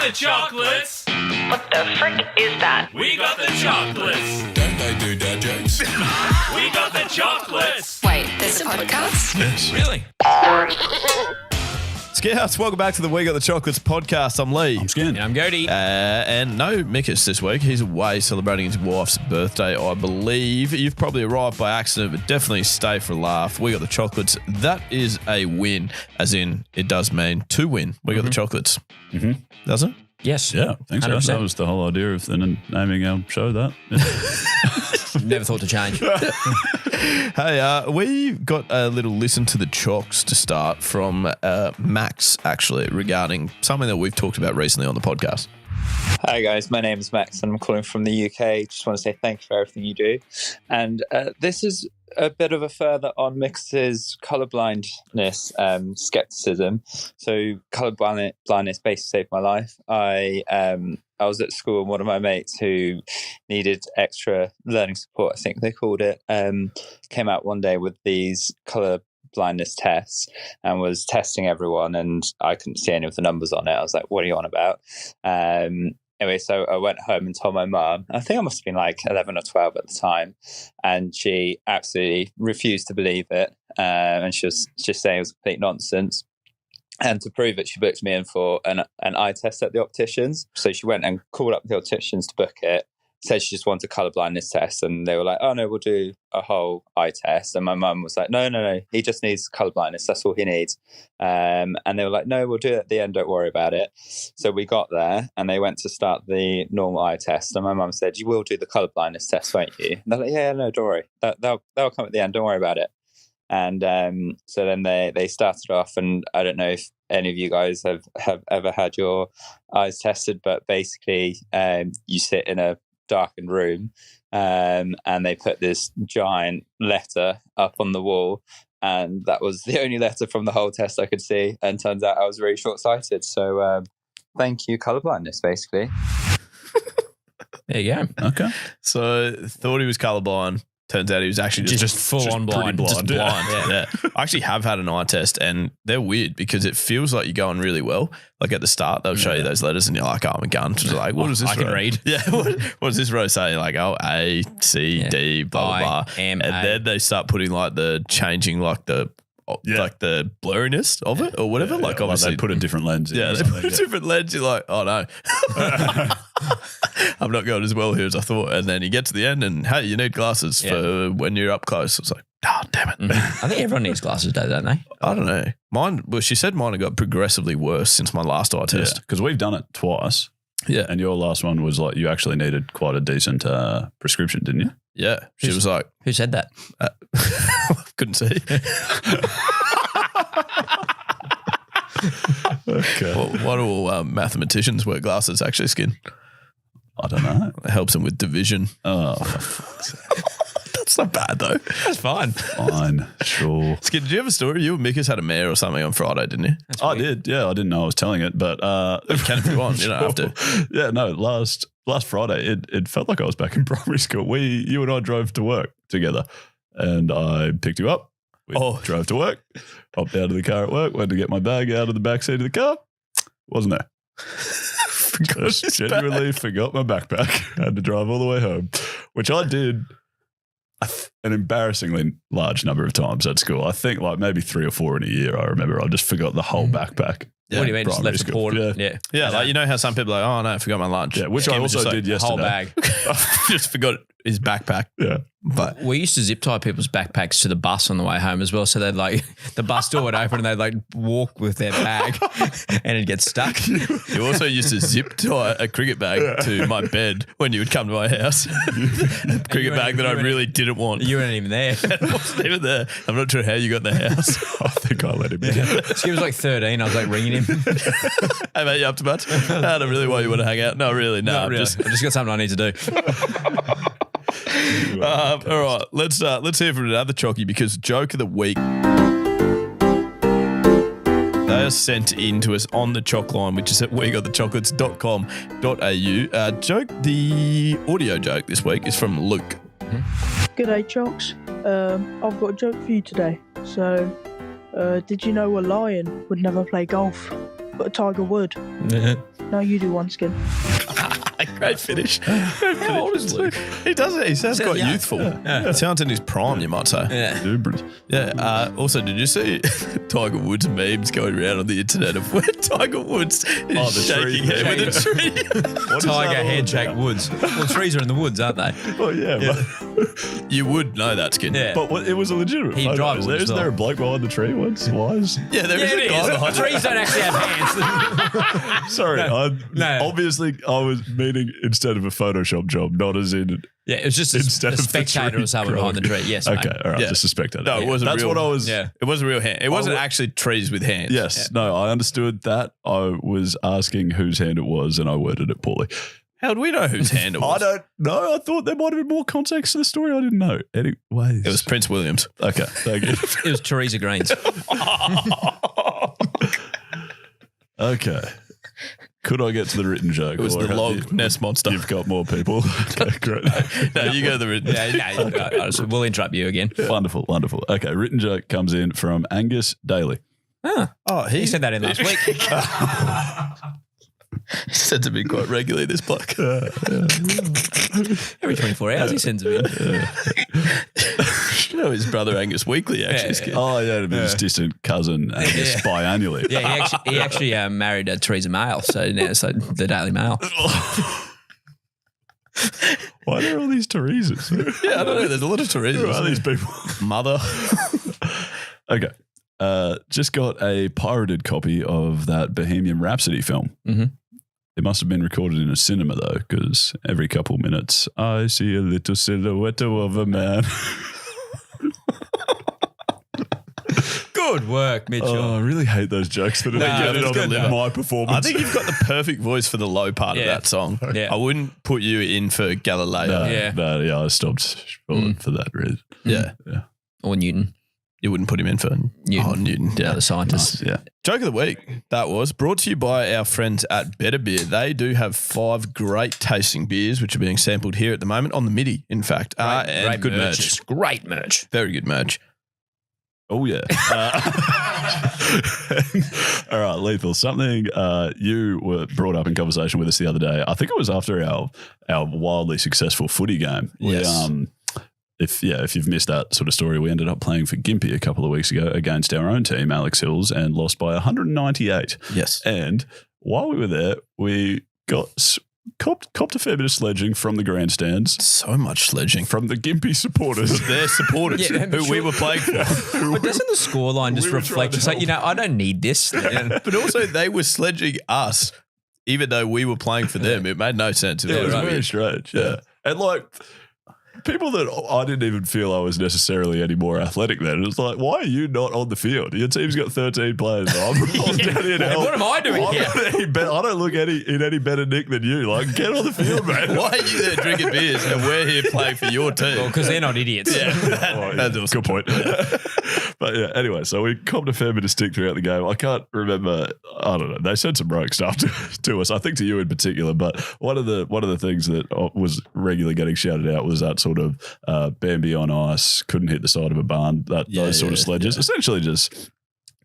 the chocolates! What the frick is that? We got the chocolates! Don't they do dad jokes? We got the chocolates! Wait, there's a podcast? Yes. Really? Scouts, welcome back to the We Got the Chocolates podcast. I'm Leigh. I'm Skin. And I'm Gode. And no Mikus this week. He's away celebrating his wife's birthday, I believe. You've probably arrived by accident, but definitely stay for a laugh. We Got the Chocolates. That is a win, as in it does mean to win. We Got the Chocolates. Mm-hmm. Does it? Yes. Yeah, I think so. 100%. That was the whole idea of the naming our show that. Yeah. Never thought to change. Hey, we got a little listen to the Chocs to start from Max, actually, regarding something that we've talked about recently on the podcast. Hi guys, my name is Max and I'm calling from the UK. Just want to say thank you for everything you do. And this is a bit of a further on Mix's colourblindness skepticism. So colourblindness basically saved my life. I was at school and one of my mates who needed extra learning support, I think they called it, came out one day with these colour blindness tests and was testing everyone, and I couldn't see any of the numbers on it. I was like, what are you on about? Anyway, so I went home and told my mum. I think I must have been like 11 or 12 at the time, and she absolutely refused to believe it, and she was just saying it was complete nonsense. And to prove it, she booked me in for an eye test at the opticians. So she went and called up the opticians to book it, said she just wanted a colour blindness test, and they were like, oh no, we'll do a whole eye test. And my mum was like, no, he just needs colour blindness, that's all he needs. And they were like, no, we'll do it at the end, don't worry about it. So we got there and they went to start the normal eye test, and my mum said, you will do the colour blindness test, won't you? And they're like, yeah, no, don't worry, that'll come at the end, don't worry about it. And so then they started off, and I don't know if any of you guys have ever had your eyes tested, but basically you sit in a darkened room, and they put this giant letter up on the wall, and that was the only letter from the whole test I could see, and turns out I was very short-sighted. So thank you, colourblindness, basically. There you go. Okay. So thought he was colourblind. Turns out he was actually just full on blind. Just blind. Yeah. Yeah. I actually have had an eye test, and they're weird because it feels like you're going really well. Like at the start, they'll show you those letters, and you're like, oh, I'm a gun. Just like, what does this I can row? read. Yeah. What does this row say? Like, oh, A, C, D, blah, blah, blah. M, and A. then they start putting like the changing, like the blurriness of it or whatever. Like obviously they put a different lens in. Yeah, they put a different lens. You're like, oh no, I'm not going as well here as I thought. And then you get to the end, and hey, you need glasses for when you're up close. It's like, oh damn it. I think everyone needs glasses, don't they? I don't know. Mine. Well, she said mine had got progressively worse since my last eye test. Because we've done it twice. Yeah, And your last one was like you actually needed quite a decent prescription, didn't you? yeah. She was like, Who said that? couldn't see. Okay. Well, why do all mathematicians wear glasses? Actually, Skin. I don't know. It helps them with division. Oh, That's not bad though. That's fine. fine. Sure. Skin, did you have a story? You and Mikus had a mare or something on Friday, didn't you? I did. Yeah, I didn't know I was telling it, but You can if you want. You don't have to. Yeah, no. Last Friday, it felt like I was back in primary school. You and I drove to work together, and I picked you up. We drove to work, hopped out of the car at work, went to get my bag out of the back seat of the car. Wasn't there. Genuinely forgot my backpack. Had to drive all the way home, which I did an embarrassingly large number of times at school. I think like maybe 3 or 4 in a year. I remember I just forgot the whole backpack. What do you mean? Just Primary left the school. port? Yeah. Yeah, like you know how some people are like, oh no, I forgot my lunch. Yeah, which Skin I was also just like, did yesterday. Whole bag. just forgot his backpack. Yeah. But We used to zip tie people's backpacks to the bus on the way home as well. So they'd like, the bus door would open and they'd like walk with their bag and it'd get stuck. you also used to zip tie a cricket bag to my bed when you would come to my house. A cricket bag that I really didn't want. You weren't even there. It wasn't even there. I'm not sure how you got in the house. I think I let him in. He was like 13. I was like ringing him. Hey mate, you up to much? I don't really want you want to hang out. No, really, no. Not really. I just got something I need to do. All right, let's hear from another Chocky because joke of the week. They are sent in to us on the Choc line, which is at wegotthechocolates.com.au. The audio joke this week is from Luke. G'day, Chocs. I've got a joke for you today. So, did you know a lion would never play golf? Tiger Wood. No, you do one, Skin. Great finish. How old is Luke? He does it. He sounds quite young. youthful. He sounds in his prime, you might say. Yeah. Exuberant. Yeah. Also, did you see Tiger Woods memes going around on the internet of where Tiger Woods is shaking head with a tree? Tiger handshake woods. Well, trees are in the woods, aren't they? Oh, yeah. You would know that, Skin. Yeah. But it was a legitimate He photo. drives Isn't there a bloke behind the tree once? Wise? Yeah, there is Yeah, a it guy is. behind Trees don't actually have hands. Sorry, No. obviously I was meaning instead of a Photoshop job, not as in Yeah, it was just Instead a of the spectator tree or someone behind the tree. Yes. Okay, mate. all right, Yeah. just a spectator. No, it wasn't That's real. what I was. Yeah. It wasn't real hand. It wasn't actually trees with hands. Yes, no, I understood that. I was asking whose hand it was, and I worded it poorly. How do we know whose hand it I was? don't know. I thought there might have been more context to the story. I didn't know. Anyways, It was Prince Williams. okay. Thank you. It was Teresa Greens. Okay. Could I get to the written joke? It was or the have log you- nest monster. You've got more people. Okay, great. No, you go to the written. We'll interrupt you again. Wonderful, wonderful. Okay, written joke comes in from Angus Daly. Oh, He said that in last week. He said to me quite regularly, this bloke. Every 24 hours he sends them in. You know, his brother Angus Weekly actually. Yeah. Skin. Oh, yeah, his distant cousin Angus Yeah. biannually. Yeah, he actually married Teresa Mail, so now it's like the Daily Mail. Why are there all these Teresas? Yeah, I don't know. There's a lot of Who are Teresas. these people? Mother. Okay. Just got a pirated copy of that Bohemian Rhapsody film. Mhm. It must have been recorded in a cinema, though, because every couple minutes, I see a little silhouette of a man. Good work, Mitchell. Oh, I really hate those jokes that are it's on good, though. my performance. I think you've got the perfect voice for the low part of Yeah. that song. Yeah. I wouldn't put you in for Galileo. Yeah. I stopped for that reason. Yeah. Or Newton, You wouldn't put him in for Newton. Oh, Newton. Yeah. the scientist. Yeah. Joke of the week, that was brought to you by our friends at Better Beer. They do have 5 great tasting beers, which are being sampled here at the moment on the MIDI, in fact. And good merch. Great merch. Very good merch. Oh, yeah. All right, Lethal. Something you were brought up in conversation with us the other day. I think it was after our wildly successful footy game. Yes. If you've missed that sort of story, we ended up playing for Gympie a couple of weeks ago against our own team, Alex Hills, and lost by 198. Yes. And while we were there, we copped a fair bit of sledging from the grandstands, So much sledging. from the Gympie supporters. Their supporters Yeah, who we were playing for. But doesn't the scoreline just We were reflect? trying It's to like, I don't need this. But also they were sledging us, even though we were playing for them. It made no sense. It was right. very strange. Yeah. And like people that I didn't even feel I was necessarily any more athletic than. It was like, why are you not on the field? Your team's got 13 players. I'm down here to help. What am I doing I'm here? not I don't look in any better nick than you. Like, get on the field, man. Why are you there drinking beers and we're here playing for your team? Well, because they're not idiots. That's a good point. But yeah, anyway, so we copped a fair bit of stick throughout the game. I can't remember. I don't know. They said some rogue stuff to us. I think to you in particular. But one of the things that was regularly getting shouted out was that sort of Bambi on ice, couldn't hit the side of a barn. Those sort of sledges. Essentially, just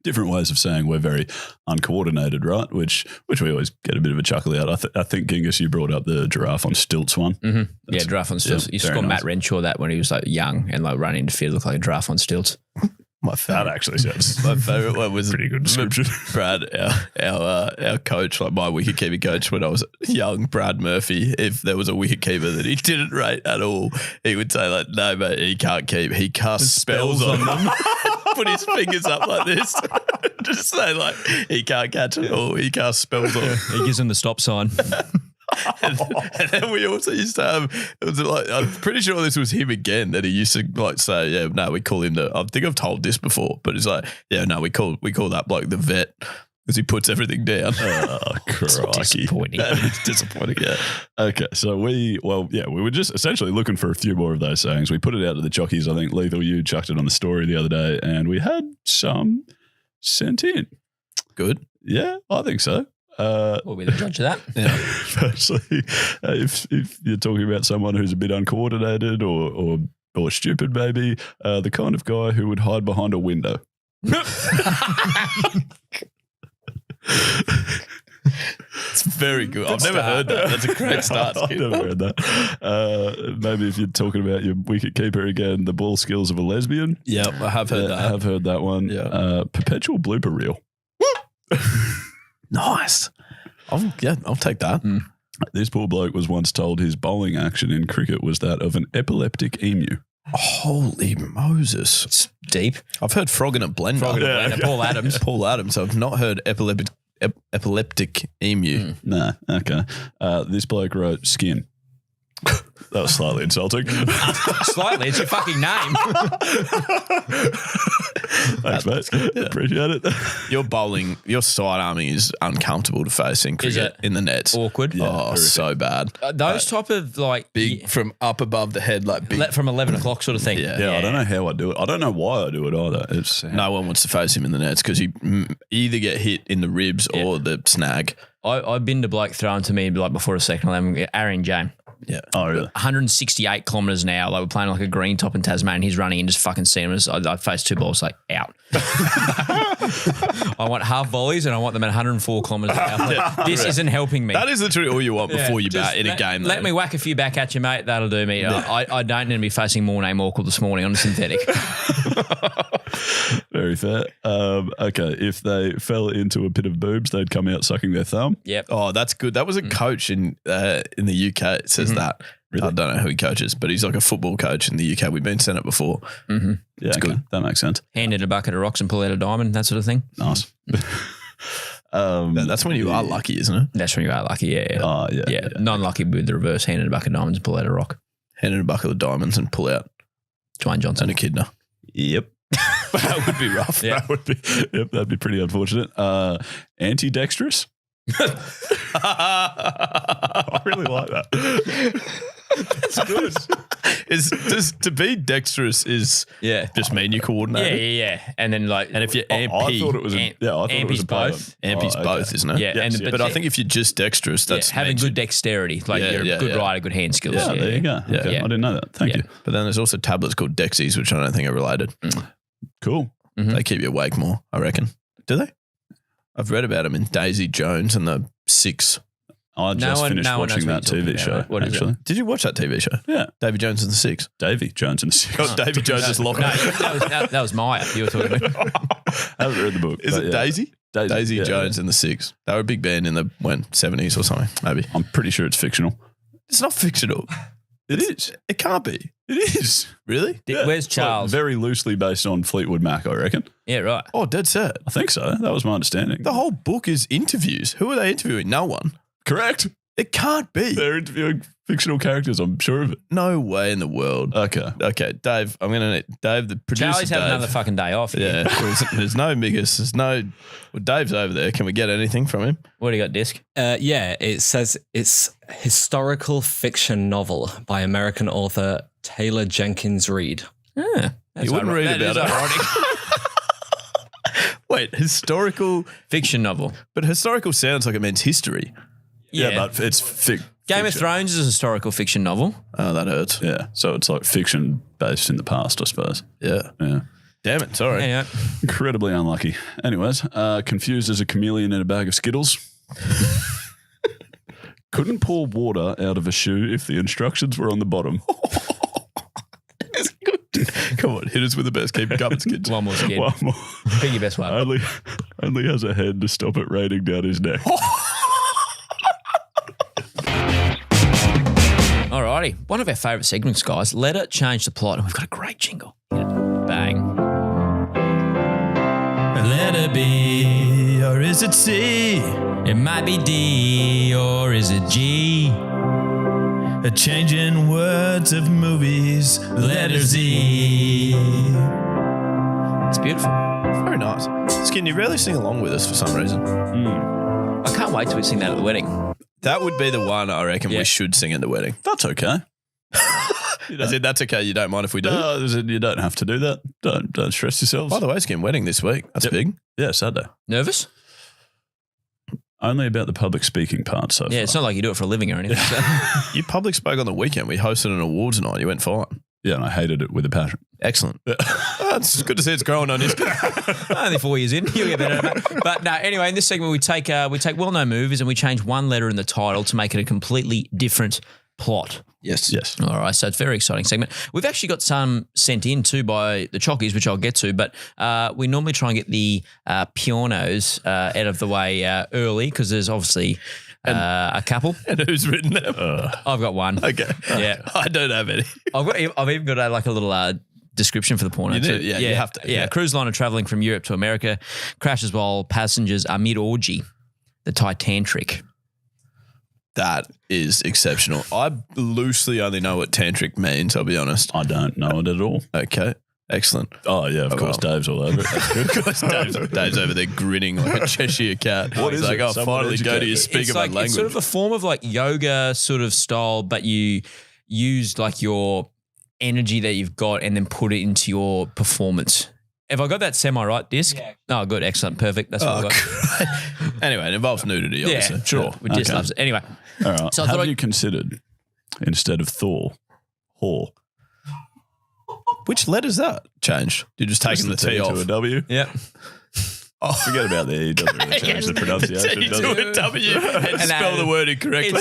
different ways of saying we're very uncoordinated, right? Which we always get a bit of a chuckle out. I think Genghis, you brought up the giraffe on stilts one. Mm-hmm. Yeah, giraffe on stilts. yeah, You used to very call nice. Matt Renshaw that when he was like young and like running into field, looked like a giraffe on stilts. My That favorite. actually sounds My favorite one was pretty good description. Brad, our coach, like my wicketkeeper coach when I was young, Brad Murphy. If there was a wicketkeeper that he didn't rate at all, he would say like, "No, mate, he can't keep. He casts spells on them." Put his fingers up like this, just say like, "He can't catch it all. He casts spells on." He gives him the stop sign. And then we also used to have, it was like, I'm pretty sure this was him again, that he used to like say, yeah, no, we call him I think I've told this before, but it's like, yeah, no, we call that bloke the vet because he puts everything down. Oh, crikey. Disappointing. It's disappointing, yeah. Okay, so we were just essentially looking for a few more of those sayings. We put it out to the jockeys. I think, Lethal, you chucked it on the story the other day, and we had some sent in. Good. Yeah, I think so. We'll be the judge of that. Yeah. Firstly, if you're talking about someone who's a bit uncoordinated or stupid, maybe, the kind of guy who would hide behind a window. It's very good. I've never heard that. That's a great start. I've never heard that. Maybe if you're talking about your wicket keeper again, the ball skills of a lesbian. Yep, I have heard that. I have heard that one. Yeah. Perpetual blooper reel. Nice. I'll take that. This poor bloke was once told his bowling action in cricket was that of an epileptic emu. Holy Moses. It's deep. I've heard frog in a blender. Blender. Paul Adams. Paul Adams. I've not heard epileptic emu. Nah, okay. This bloke wrote skin. That was slightly insulting. Slightly. It's your fucking name. Thanks, mate. Yeah. Appreciate it. Your bowling, your side arming is uncomfortable to face in cricket in the nets. Awkward. Oh, so bad. Those type of like Big from up above the head, like big. from 11 o'clock sort of thing. Yeah, I don't know how I do it. I don't know why I do it either. It's No one wants to face him in the nets because you either get hit in the ribs or the snag. I've been to bloke thrown to me like before a second 11, Aaron James. Yeah. Oh, really? 168 kilometres an hour. Like we're playing like a green top in Tasmania. He's running and just fucking seeing us. I faced two balls like out. I want half volleys and I want them at 104 kilometres an hour. Like, this isn't helping me. That is literally all you want before you bat in a game. Let me whack a few back at you, mate. That'll do me. I don't need to be facing Mornay Morkel this morning on a synthetic. Very fair. Okay, if they fell into a pit of boobs, they'd come out sucking their thumb. Yep. Oh, that's good. That was a coach in the UK. It says that. Really? I don't know who he coaches, but he's like a football coach in the UK. We've been sent it before. Yeah, it's good. That makes sense. Hand in a bucket of rocks and pull out a diamond, that sort of thing. Nice. That's when you are lucky, isn't it? That's when you are lucky, yeah. Oh, yeah. Non-lucky with the reverse, hand in a bucket of diamonds and pull out a rock. Hand in a bucket of diamonds and pull out Dwayne Johnson. and a kidna. Yep. That would be rough. That would be. Yep, that'd be pretty unfortunate. Antidextrous. I really like that. That's good. To be dexterous is just mean you coordinate. Yeah. And then like, And if you're ampy, I thought it was I thought it was ampy's a play on- both. ampy's both, isn't it? Yeah, Yes, but But I think if you're just dexterous, that's having good dexterity, like you're a good rider, good hand skills. Yeah, there you go. Yeah. Okay, I didn't know that. Thank you. But then there's also tablets called Dexies, which I don't think are related. Cool. They keep you awake more, I reckon. Do they? I've read about them in Daisy Jones and the Six. I just finished watching that what you're TV talking show. about. What is actually, Did you watch that TV show? yeah, Davy Jones and the Six. Davy Jones and the Six. Oh, Davy Jones is locked. No, that was Maya you were talking about. I haven't read the book. Is but it yeah. Daisy? Daisy yeah. Jones and the Six. They were a big band in the 70s or something, maybe. I'm pretty sure it's fictional. It's not fictional. It is. It can't be. It is. Really? Yeah. Where's It's like Charles? very loosely based on Fleetwood Mac, I reckon. Yeah, right. Oh, dead set. I think so. That was my understanding. The whole book is interviews. Who are they interviewing? No one. Correct. It can't be. They're interviewing fictional characters. I'm sure of it. No way in the world. Okay. Okay, Dave, I'm going to need Dave, the producer. Charlie's having Dave. another fucking day off. Yeah, there's no Migas. There's no. Well, Dave's over there. Can we get anything from him? What do you got, Disc? Yeah, it says it's historical fiction novel by American author Taylor Jenkins Reid. Yeah, You wouldn't read about it. Wait, historical Fiction novel. But historical sounds like it means history. Yeah, but it's Game of fiction. Thrones is a historical fiction novel. Oh, that hurts. Yeah, so it's like fiction based in the past, I suppose. Yeah. Yeah. Damn it. Sorry. Yeah. Incredibly unlucky. Anyways, confused as a chameleon in a bag of Skittles. Couldn't pour water out of a shoe if the instructions were on the bottom. It's good. Come on, hit us with the best. Keep it coming, kids. One more skid. One more. Pick your best one. Only has a head to stop it raining down his neck. Alrighty. One of our favourite segments, guys. Let it change the plot. And we've got a great jingle. Bang. Let it be, or is it C? It might be D or is it G? A change in words of movies, letter Z. It's beautiful. Very nice. Skin, you rarely sing along with us for some reason. I can't wait till we sing that at the wedding. That would be the one I reckon we should sing at the wedding. That's okay. I said, that's okay. You don't mind if we do? No, you don't have to do that. Don't stress yourselves. By the way, Skin, wedding this week. That's big. Yeah, Saturday. Nervous? Only about the public speaking part so far. Yeah, it's not like you do it for a living or anything. So. You public spoke on the weekend. We hosted an awards night. You went fine. Yeah, and I hated it with a passion. Excellent. It's good to see it's growing on you. Only 4 years in, you'll get better at that. But no, anyway, in this segment we take well-known movies and we change one letter in the title to make it a completely different plot. Yes. All right, so it's a very exciting segment. We've actually got some sent in too by the Chockies, which I'll get to, but we normally try and get the pianos out of the way early because there's obviously a couple. And who's written them? I've got one. Okay. Yeah. I don't have any. I've even got a little description for the porno You do? too. Yeah, you have to. Yeah, cruise liner traveling from Europe to America crashes while passengers are mid-orgy. The Titantric. That is exceptional. I loosely only know what tantric means, I'll be honest. I don't know it at all. Okay. Excellent. Oh, yeah, of course. well. Dave's all over it. That's good. Of course, Dave's over there grinning like a Cheshire cat. What He's is like, it? oh, Someone finally go to your educate me. speak my language. It's sort of a form of like yoga sort of style, but you use like your energy that you've got and then put it into your performance. Have I got that semi-right, Disc? Yeah. Oh, good. Excellent. Perfect. That's what I got. Anyway, it involves nudity, obviously. Yeah, sure. We just loves it. Anyway. All right. So I Have thought you considered, instead of Thor, whore? Which letter's that changed? You're just taking the T off. to a W? Yeah. Oh, forget about the E. Doesn't really change the pronunciation, T does to it? a W and spell the word incorrectly.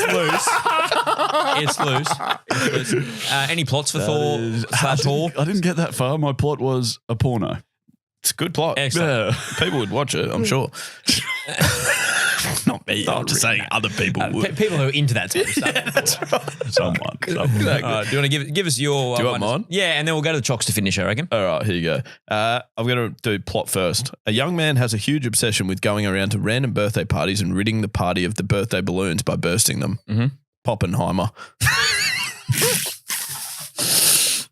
It's loose. Any plots for Thor / Thor? I didn't get that far. My plot was a porno. It's a good plot. Excellent. Yeah. People would watch it, I'm sure. Not me. I'm just saying other people would. People who are into that type of stuff. Yeah, that's right. Someone. All right, do you want to give us your Do you want one? mine? Yeah, and then we'll go to the Chocs to finish, I reckon. All right, here you go. I'm going to do plot first. A young man has a huge obsession with going around to random birthday parties and ridding the party of the birthday balloons by bursting them. Mm-hmm. Poppenheimer.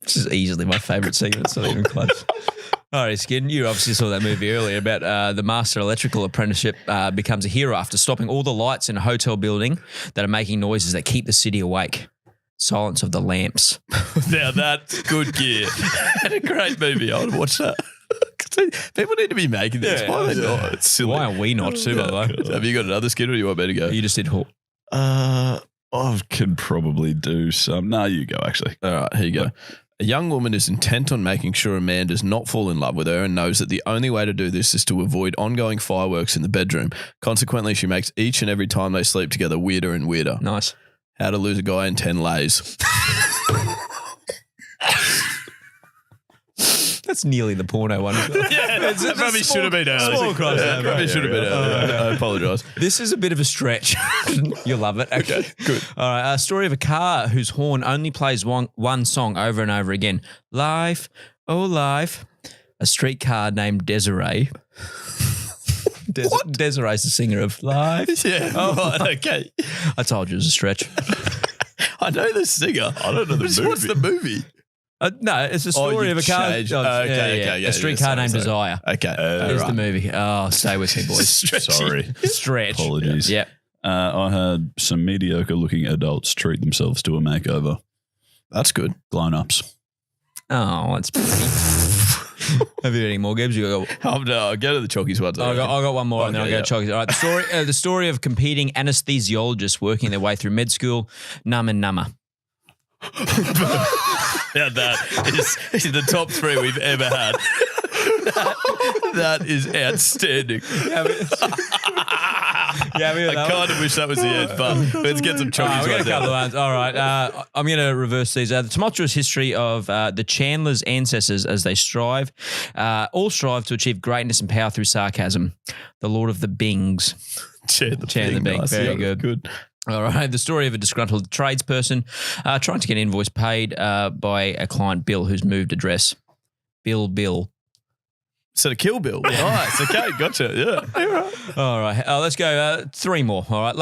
This is easily my favourite segment. It's not even close. All right, Skin, you obviously saw that movie earlier about the master electrical apprenticeship becomes a hero after stopping all the lights in a hotel building that are making noises that keep the city awake. Silence of the Lamps. Now that's good gear. And a great movie. I would watch that. People need to be making this. Yeah, Why are they not? It's silly. Why are we not too, by the way? Have you got another Skin or do you want me to go? You just did Hawk. I can probably do some. No, you go, actually. All right, here you go. A young woman is intent on making sure a man does not fall in love with her and knows that the only way to do this is to avoid ongoing fireworks in the bedroom. Consequently, she makes each and every time they sleep together weirder and weirder. Nice. How to lose a guy in 10 lays. That's nearly the porno one. Yeah, that probably should have been early. small crossover. Probably should have been early. I apologise. This is a bit of a stretch. You'll love it. Okay, good. All right. A story of a car whose horn only plays one song over and over again. Life, oh life. A streetcar named Desiree. Desiree's the singer of Life. Yeah. Oh, right, okay. I told you it was a stretch. I know the singer. I don't know the movie. What's the movie? No, it's a story you of a car. changed. Okay. A streetcar named Desire. Okay. There's the movie. Oh, stay with me, boys. Sorry. Stretch. Apologies. Yeah. I had some mediocre-looking adults treat themselves to a makeover. That's good. Grown-ups. Oh, that's pretty. Have you got any more, Gibbs? You got. I'll go to the Chockies ones. I got one more, and then I'll go to Chockies. All right, the story of competing anesthesiologists working their way through med school. Numma Numma. Now that is in the top 3 we've ever had. That is outstanding. I kind of wish that was the end, but let's get some Chockies we got a ones couple out. of ones. All right. I'm going to reverse these. The tumultuous history of the Chandler's ancestors as they all strive to achieve greatness and power through sarcasm. The Lord of the Bings. Chandler Bing. Nice. Very Yeah, good. All right. The story of a disgruntled tradesperson trying to get an invoice paid by a client, Bill, who's moved address. Bill. So the Kill Bill. Nice. Okay, gotcha. Yeah. All right. Let's go. 3 more. All right.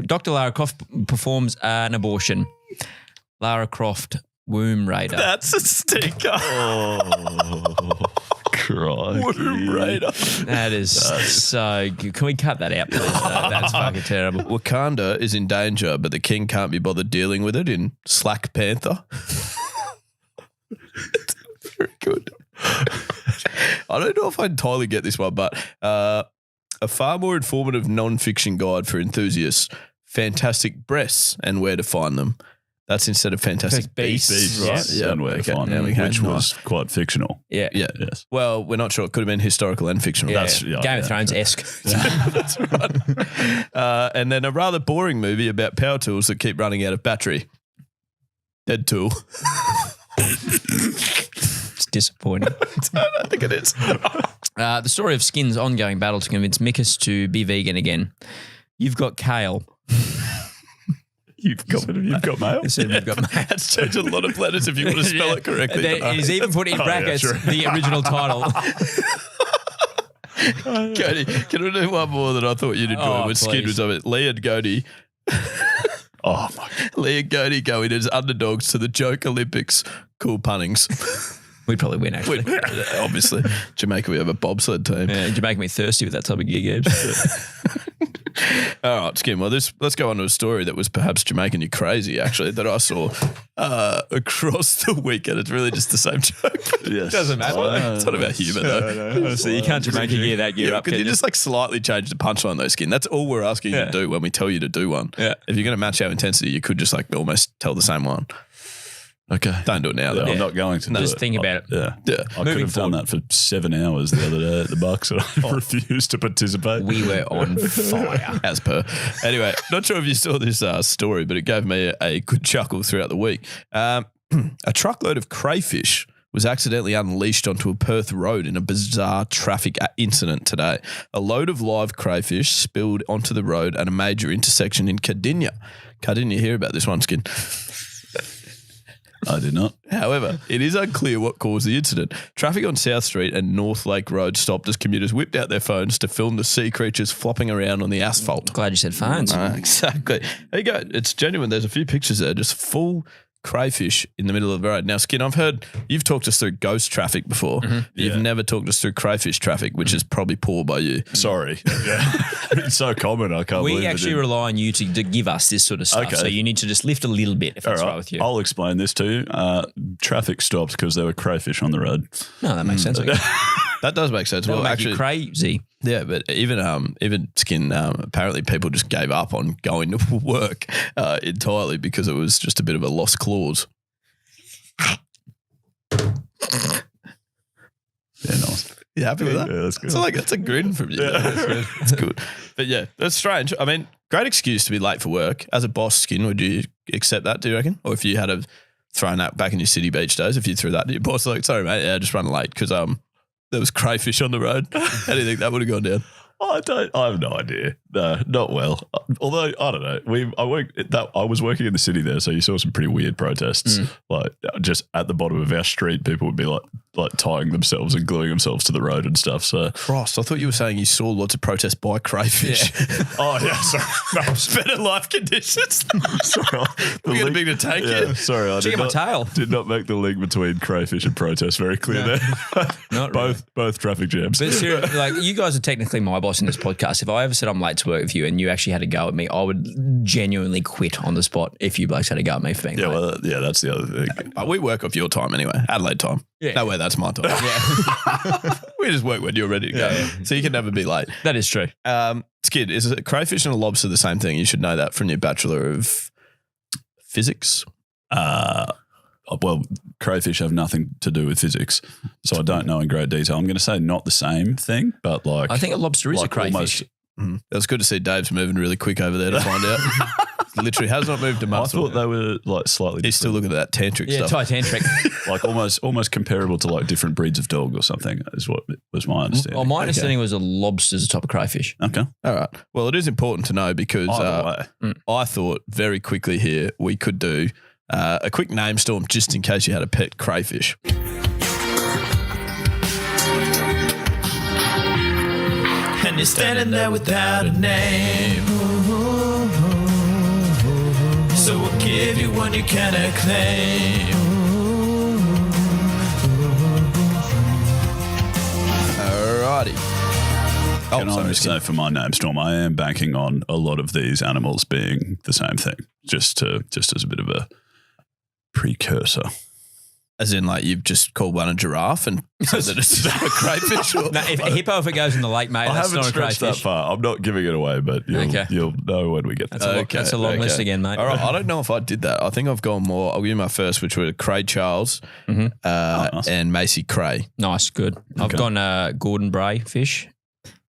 Dr. Lara Croft performs an abortion. Lara Croft, womb raider. That's a sticker. Oh, crikey. Womb Raider. That is so good. Can we cut that out, please? That's fucking terrible. Wakanda is in danger, but the king can't be bothered dealing with it in Slack Panther. Very good. I don't know if I entirely get this one, but a far more informative non-fiction guide for enthusiasts. Fantastic breasts and where to find them. That's instead of Fantastic Beasts. Beasts, Right. Yeah. and where to Okay. find Yeah, them, okay. which was Nice. quite fictional. Yeah. Yeah. Yes. Well, we're not sure. It could have been historical and fictional. Yeah. That's- yeah, Game of yeah. Thrones-esque. That's right. And then a rather boring movie about power tools that keep running out of battery. Dead tool. It's disappointing. I think it is. The story of Skin's ongoing battle to convince Mikus to be vegan again. You've got kale. You've got mail? It said we've got mail. That's changed a lot of letters if you want to spell it correctly. There is even put in brackets the original title. Cody, can I do one more that I thought you'd enjoy Oh, when Skin please. was of it? Leigh and Gode. Oh, my God. Leigh and Gode go in as underdogs to the Joke Olympics. Cool punnings. We'd probably win, actually. Obviously. Jamaica, we have a bobsled team. Yeah, you're making me thirsty with that type of gig, Ebs. All right, Skin. Well, let's go on to a story that was perhaps Jamaican you crazy, actually, that I saw across the weekend. It's really just the same joke. Yes. Doesn't matter. It's not about humour, though. Honestly, you can't Jamaican gear that gear up, Could can you you? just like slightly change the punchline, though, Skin? That's all we're asking you to do when we tell you to do one. Yeah. If you're going to match our intensity, you could just like almost tell the same one. Okay. Don't do it now, though. I'm not going to do Just it. think about it. Yeah. Yeah. I could Moving have done that for 7 hours the other day at the Bucks and I refused to participate. We were on fire. As per. Anyway, not sure if you saw this story, but it gave me a good chuckle throughout the week. A truckload of crayfish was accidentally unleashed onto a Perth road in a bizarre traffic incident today. A load of live crayfish spilled onto the road at a major intersection in Cardinia. Didn't you hear about this one, Skin? I did not. However, it is unclear what caused the incident. Traffic on South Street and North Lake Road stopped as commuters whipped out their phones to film the sea creatures flopping around on the asphalt. Glad you said phones. Exactly. There you go. It's genuine. There's a few pictures there, just full crayfish in the middle of the road. Now, Skin, I've heard you've talked us through ghost traffic before. You've never talked us through crayfish traffic, which is probably poor by you. Sorry. Yeah. It's so common. I can't believe We it actually didn't. rely on you to give us this sort of stuff. Okay. So you need to just lift a little bit if that's All right with you. I'll explain this to you. Traffic stopped because there were crayfish on the road. No, that makes sense. Okay. That does make sense. That'll Well, make you actually, crazy. yeah, but even Skin, apparently people just gave up on going to work entirely because it was just a bit of a lost clause. Yeah, nice. You happy with that? Yeah, that's good. That's a grin from you. That's good. But yeah, that's strange. I mean, great excuse to be late for work. As a boss, Skin, would you accept that, do you reckon? Or if you had thrown that back in your city beach days, if you threw that to your boss, like, sorry, mate, yeah, just running late because there was crayfish on the road. How do you think that would have gone down? I have no idea. No, not well. Although I don't know. I was working in the city there, so you saw some pretty weird protests. Like just at the bottom of our street, people would be like tying themselves and gluing themselves to the road and stuff. So Cross. I thought you were saying you saw lots of protests by crayfish. oh yeah, sorry. No, Better life conditions. sorry. We got a big tank Yeah, here. sorry, I Check out my tail. did not make the link between crayfish and protest very clear there. Not both traffic jams. But seriously, like you guys are technically my boss in this podcast. If I ever said I'm late to work with you and you actually had a go at me, I would genuinely quit on the spot if you blokes had a go at me for being Yeah, late. well, yeah, that's the other thing. But we work off your time anyway, Adelaide time. Yeah. No way, that's my time. Yeah, We just work when you're ready to go. Yeah. So you can never be late. that is true. Skid, is a crayfish and a lobster the same thing? You should know that from your Bachelor of Physics. Well, crayfish have nothing to do with physics, so I don't know in great detail. I'm going to say not the same thing, but like I think a lobster is a crayfish. It was good to see Dave's moving really quick over there to find out. Literally has not moved a I muscle. thought they were like slightly. He's still looking at that tantric Yeah, stuff. Titantric. like almost comparable to like different breeds of dog or something. Is what was my understanding. Well, my understanding was a lobster's a type of crayfish. Okay. All right. Well, it is important to know because Either way. I thought very quickly here we could do a quick name storm just in case you had a pet crayfish. And you're standing there without a name. So we'll give you one you cannot claim. Alrighty. Can I just say for my name storm, I am banking on a lot of these animals being the same thing, just as a bit of a precursor. As in, like, you've just called one a giraffe and said that it's a crayfish? Or? No, if a hippo goes in the lake, mate, I that's haven't not a stretched that crayfish. far. I'm not giving it away, but you'll know when we get there. That's a long list again, mate. All right, I don't know if I did that. I think I've gone more. I'll give you my first, which were Craig Charles nice. and Macy Cray. Nice, good. I've gone Gordon Bray fish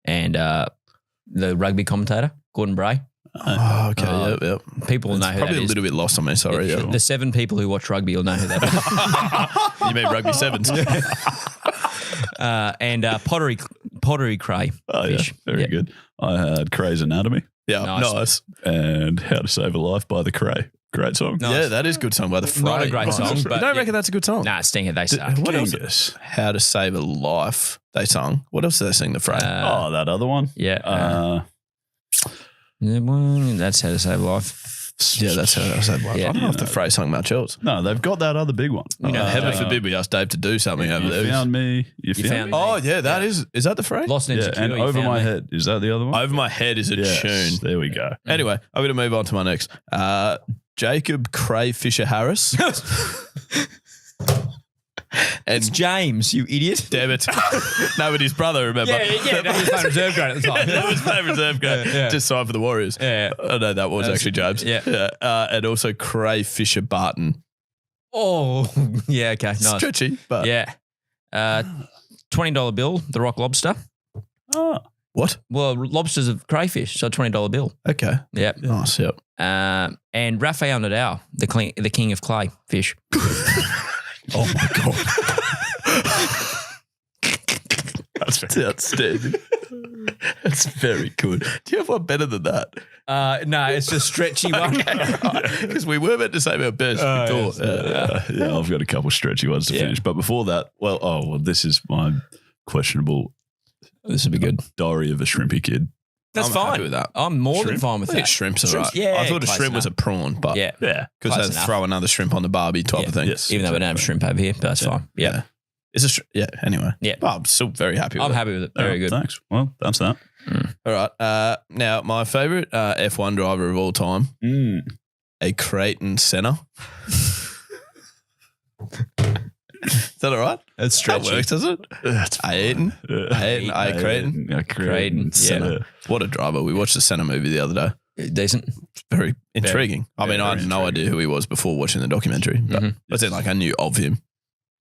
and the rugby commentator, Gordon Bray. Oh, okay. Yep. People will know who Probably that a is. little bit lost on me. Sorry. Yeah. The 7 people who watch rugby will know who that is. You mean rugby sevens? And pottery cray Oh, yeah. fish. Very good. I had Cray's Anatomy Yeah, Nice. and How to Save a Life by the Cray. Great song. Nice. Yeah, that is a good song by the Fray. Not a great song, but you don't reckon that's a good song? Nah, Stinger, they suck. What else? Dingus. How to Save a Life. They sung. What else did they sing? The Fray. That other one. Yeah. That's How to Save a Life. yeah, that's How to Save a Life. Yeah. I don't know if the Fray sung much else. No, they've got that other big one. Heaven forbid we asked Dave to do something over You there. found me. You found found me. me. Oh, yeah, that is that the Fray? Lost and Yeah, Insecure. and you Over found My me. Head. Is that the other one? Over My Head is a Yes, tune. there we go. Anyway, I'm going to move on to my next. Jacob Crayfisher Harris. It's James, you idiot. Damn it. No, but his brother, remember? Yeah, no, he was playing reserve grade at the time. That was playing reserve grade. Yeah. Just signed for the Warriors. Yeah. I know that was actually James. Yeah. And also Crayfisher Barton. Oh, yeah, okay, nice. Stretchy, but. Yeah. $20 bill, the rock lobster. Oh, What? Well, lobsters are crayfish, so $20 bill. Okay. Yep. Nice, yep. And Rafael Nadal, the king of clay fish. oh my God. That's outstanding. That's very good. Do you have one better than that? No, it's a stretchy one. Because we were meant to say our best. We thought. Yeah, I've got a couple stretchy ones to finish. But before that, this is my questionable This would be good. Diary of a Shrimpy Kid. That's I'm fine happy with that. I'm more than fine with I think that. shrimps are right. Yeah, I thought a close shrimp was a enough. prawn, but Yeah. Yeah. because Close they enough. throw another shrimp on the Barbie type of thing. Yes. Even though we don't have shrimp over here, but that's fine. Yeah. It's anyway. Yeah. But I'm still very happy with I'm it. happy with it. Very good. Thanks. Well, that's that. All right. Now, my favourite F1 driver of all time, a Creighton Senna. Is that all right? That's That works, does it? That's Creighton. Creighton. Creighton. Senna. What a driver. We watched the Senna movie the other day. Decent. Very intriguing. I mean, I had very no idea who he was before watching the documentary. But then, like, I knew of him.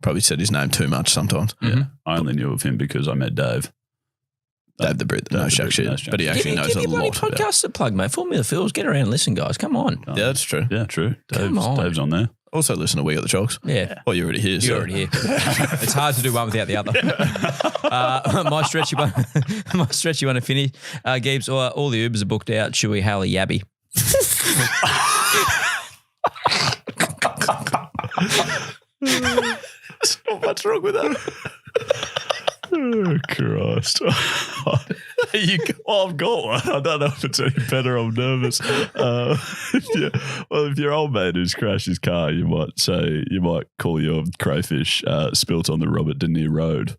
Probably said his name too much sometimes. Yeah. I only knew of him because I met Dave. Dave the Brit, no shack shit. But he actually knows give a your bloody lot about it. podcast to plug, mate. Formula Fields. Get around and listen, guys. Come on. Yeah, that's true. Yeah, true. Come on. Dave's on there. Also listen to We Got the Chocs. Yeah. Oh, you're already here. You're so. already here. It's hard to do one without the other. My stretchy one to finish. Gibbs, all the Ubers are booked out. Should we hail a yabby? There's not much wrong with that. Oh, Christ. I've got one. I don't know if it's any better. I'm nervous. If your old mate who's crashed his car, you might call your crayfish spilt on the Robert De Niro Road.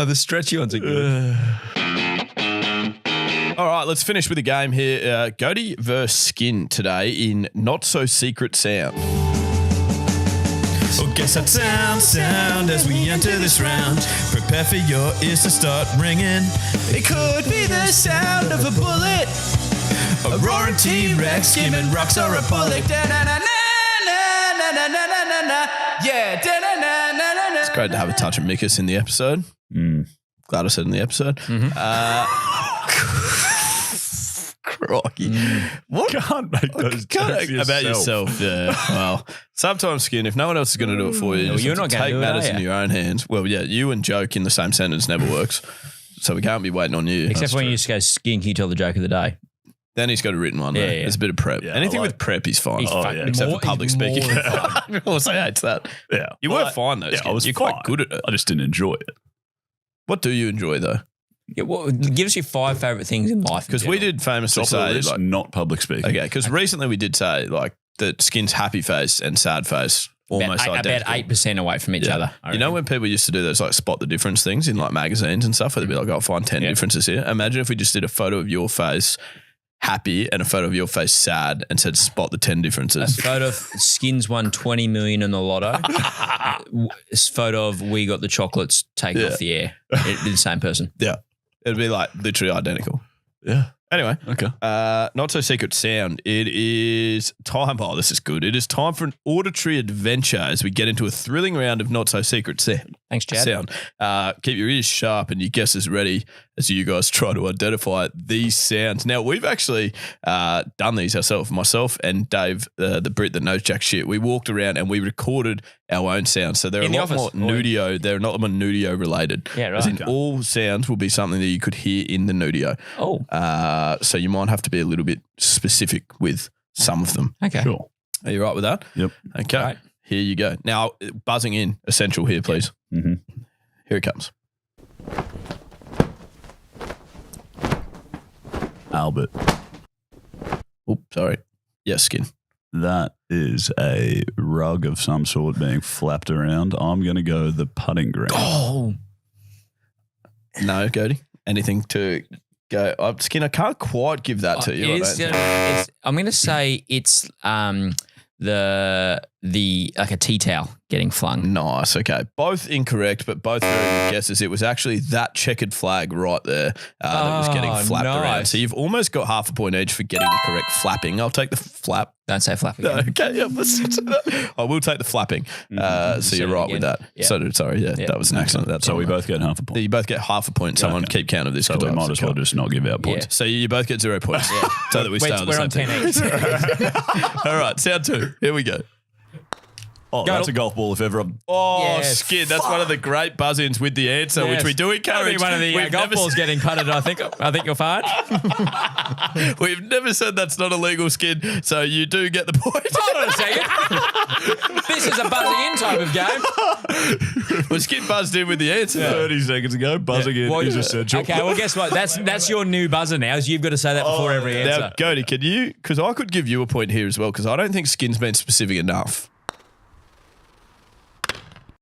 The stretchy ones are good. All right, let's finish with a game here. Gode vs. Skin today in Not So Secret Sound. Well, guess that sound as we enter this round. Prepare for your ears to start ringing. It could be the sound of a bullet, a roaring T-Rex skimming rocks, or a bullet. Yeah. It's great to have a touch of Mikus in the episode. Glad I said in the episode. Crikey. What? Can't make those jokes about yourself. Yeah. Well, sometimes, Skin, if no one else is going to do it for you, you're just not have to gonna take do it, matters are in you? your own hands. Well, yeah, you and joke in the same sentence never works. So we can't be waiting on you. Except when you just go, Skin, can you tell the joke of the day? Then he's got a written one. Yeah, Though. yeah. There's a bit of prep. Yeah, Anything I like- with prep, he's fine. He's fucking Except more- for public he's more speaking. than fine. Of course, I hate that. Yeah. You were fine, though. Yeah, Skin. I was You're fine. quite good at it. I just didn't enjoy it. What do you enjoy, though? Yeah, well, give us your 5 favourite things in life. Because we did famously Top of the say, list, like, not public speaking. okay, because recently we did say, like, that Skin's happy face and sad face almost about identical. 8% away from each other. I You know reckon. when people used to do those like spot the difference things in like magazines and stuff where they'd be like, I'll find 10 differences here. Imagine if we just did a photo of your face happy and a photo of your face sad and said spot the 10 A differences. photo of Skins won 20 million in the lotto. A photo of we got the chocolates taken off the air. It'd be the same person. Yeah. It'd be like literally identical. Yeah. Anyway, Okay. not so secret sound. It is time. Oh, this is good. It is time for an auditory adventure as we get into a thrilling round of not so secret sound. Thanks, Chad. Sound. Keep your ears sharp and your guesses ready as you guys try to identify these sounds. Now, we've actually done these ourselves. Myself and Dave, the Brit that knows jack shit. We walked around and we recorded our own sounds. So they're In a the lot more office? nudio. They're not more nudio related. Yeah, right. As in Okay. all sounds will be something that you could hear in the nudio. Oh, So you might have to be a little bit specific with some of them. okay. Sure. Are you right with that? Yep. Okay. Right. Here you go. Now, buzzing in, essential here, please. Mm-hmm. Here it comes. Albert, Oop, sorry. Yes, Skin. that is a rug of some sort being flapped around. I'm going to go the putting green. Oh, No, Gode. Anything to go? Skin, I can't quite give that to you. I don't think. I'm going to say it's the like a tea towel getting flung. Nice. Okay. Both incorrect, but both very good guesses. It was actually that checkered flag right there that was getting Oh, flapped around. nice. So you've almost got half a point each for getting the correct flapping. I'll take the flap. Don't say flapping. No, okay, yeah, I will take the flapping. So Say you're it right with again. that. Yeah. So sorry, yeah, that was an accident. That's So all we right. both get half a point. You both get half a point. Someone Okay. keep count of this. So 'cause we I might have as to well count. just not give out points. So you both get 0 points. So that we stay on the We're same on 10 page. each. All right, sound 2. Here we go. Oh, that's a golf ball if ever I'm... Oh, Yes. Skid. That's one of the great buzz-ins with the answer, which Yes. we do That'll encourage. be one of the We've golf never balls getting putted. I think you're fine. We've never said that's not illegal, Skid. So you do get the point. Hold on a second. This is a buzzing in type of game. Well, Skid buzzed in with the answer. 30 seconds ago, buzzing in Well, is essential. Okay, well, guess what? That's your new buzzer now. Is you've got to say that before every answer. Now, Gode, can you? Because I could give you a point here as well. Because I don't think Skin's been specific enough.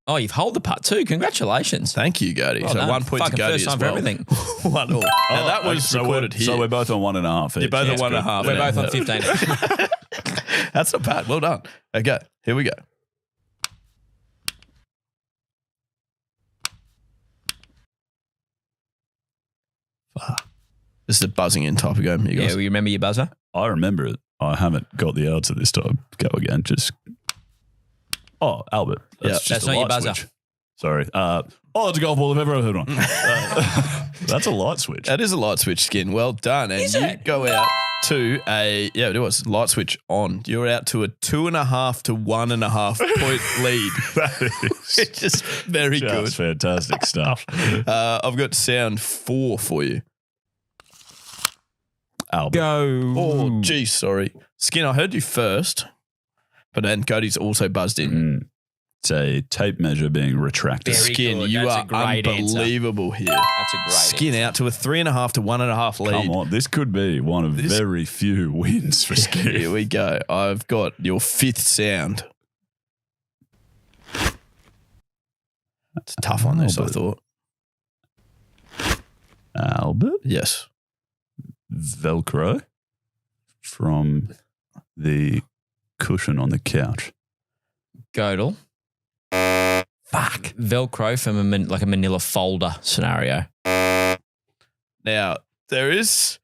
Oh, you've held the putt too. Congratulations. Thank you, Gode. Well so done. 1 point Fucking to Gode first as time well. for everything. 1-1. Now that was so recorded here. So we're both on 1.5 each. You're both on That's 1.5. good. We're both on 15. That's not bad. Well done. Okay, here we go. This is a buzzing in type of game, you guys. Yeah, we remember your buzzer? I remember it. I haven't got the answer this time. Go again. Just... Oh, Albert. That's just That's a not your light buzzer. switch. Sorry. It's a golf ball if ever I've heard one. That's a light switch. That is a light switch, Skin. Well done. And you go out to it was light switch on. You're out to a 2.5 to 1.5 point lead. That is It's just very good. just fantastic stuff. I've got sound 4 for you. Albert. Go. Oh, geez, sorry. Skin, I heard you first, but then Cody's also buzzed in. It's a tape measure being retracted. Very Skin, good. you That's are a great answer. unbelievable here. That's a great Skin answer. out to a 3.5 to 1.5 lead. Come on. This could be one of very few wins for Skip. Here we go. I've got your 5th sound. That's a tough one, this, I Albert. thought. Albert? Yes. Velcro from the cushion on the couch. Godel. Fuck. Velcro from a manila folder scenario. Now, there is...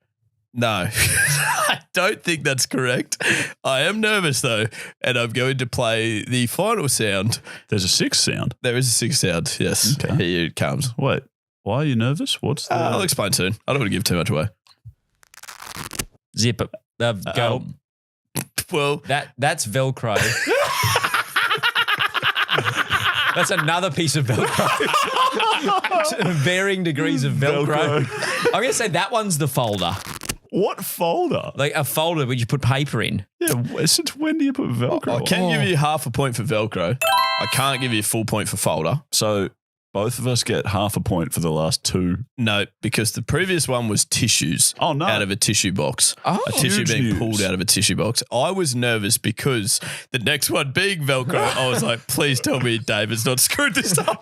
No. I don't think that's correct. I am nervous, though, and I'm going to play the final sound. There's a sixth sound. There is a 6th sound, yes. Okay. Here it comes. Wait, why are you nervous? What's the... I'll explain soon. I don't want to give too much away. Zip it. Go. Well, That's Velcro. That's another piece of Velcro. Varying degrees of Velcro. I'm going to say that one's the folder. What folder? Like a folder where you put paper in. Yeah, since when do you put Velcro I on? can give you half a point for Velcro. I can't give you a full point for folder. So both of us get half a point for the last two. No, because the previous one was tissues. Oh, no. Out of a tissue box. Oh. A tissue Huge being news. pulled out of a tissue box. I was nervous because the next one being Velcro, I was like, please tell me David's not screwed this up.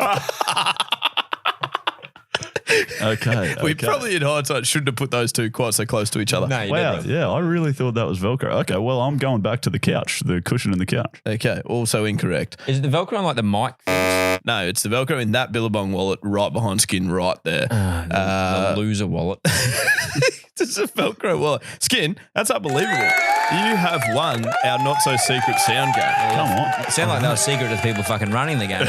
Okay. We probably in hindsight shouldn't have put those two quite so close to each other. No, you Wow. didn't. Yeah, I really thought that was Velcro. Okay, well, I'm going back to the couch, the cushion in the couch. Okay, also incorrect. Is it the Velcro on like the mic things? No, it's the Velcro in that Billabong wallet right behind Skin right there. The loser wallet. It's a Velcro wallet. Skin, that's unbelievable. You have won our not-so-secret sound game. Come on. It sounded like that was secret to the people fucking running the game.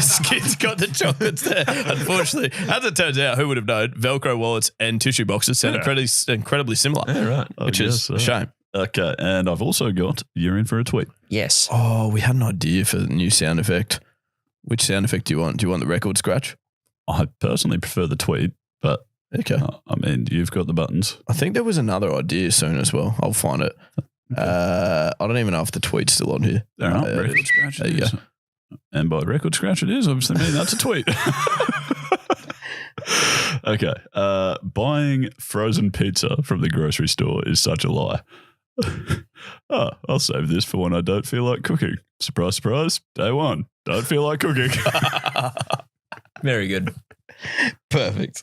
Skin's got the chocolates there. Unfortunately, as it turns out, who would have known? Velcro wallets and tissue boxes sound incredibly similar. Yeah, right. Which is a shame. Okay, and I've also got You're In For A Tweet. Yes. Oh, we had an idea for the new sound effect. Which sound effect do you want? Do you want the record scratch? I personally prefer the tweet, but Okay. I mean, you've got the buttons. I think there was another idea soon as well. I'll find it. I don't even know if the tweet's still on here. There are record scratch. There It you is. And by record scratch it is, obviously mean that's a tweet. Okay. Buying frozen pizza from the grocery store is such a lie. Oh, I'll save this for when I don't feel like cooking. Surprise, surprise. Day one. Don't feel like cooking. Very good. Perfect.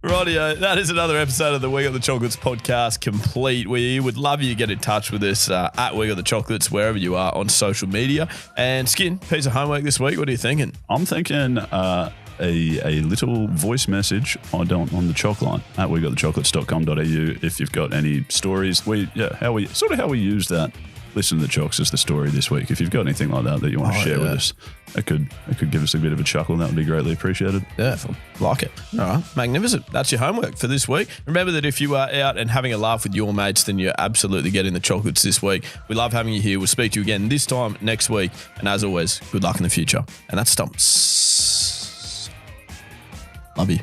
Rightio, that is another episode of the We Got the Chocolates podcast complete. We would love you to get in touch with us at We Got the Chocolates, wherever you are on social media. And Skin, piece of homework this week. What are you thinking? I'm thinking a little voice message on the Choc line at wegotthechocolates.com.au if you've got any stories. How we use that. Listen to the Chocs as the story this week. If you've got anything like that you want to share with us, it could give us a bit of a chuckle, and that would be greatly appreciated. Yeah, like it. All right, magnificent. That's your homework for this week. Remember that if you are out and having a laugh with your mates, then you're absolutely getting the chocolates this week. We love having you here. We'll speak to you again this time next week. And as always, good luck in the future. And that's Stumps. Love you.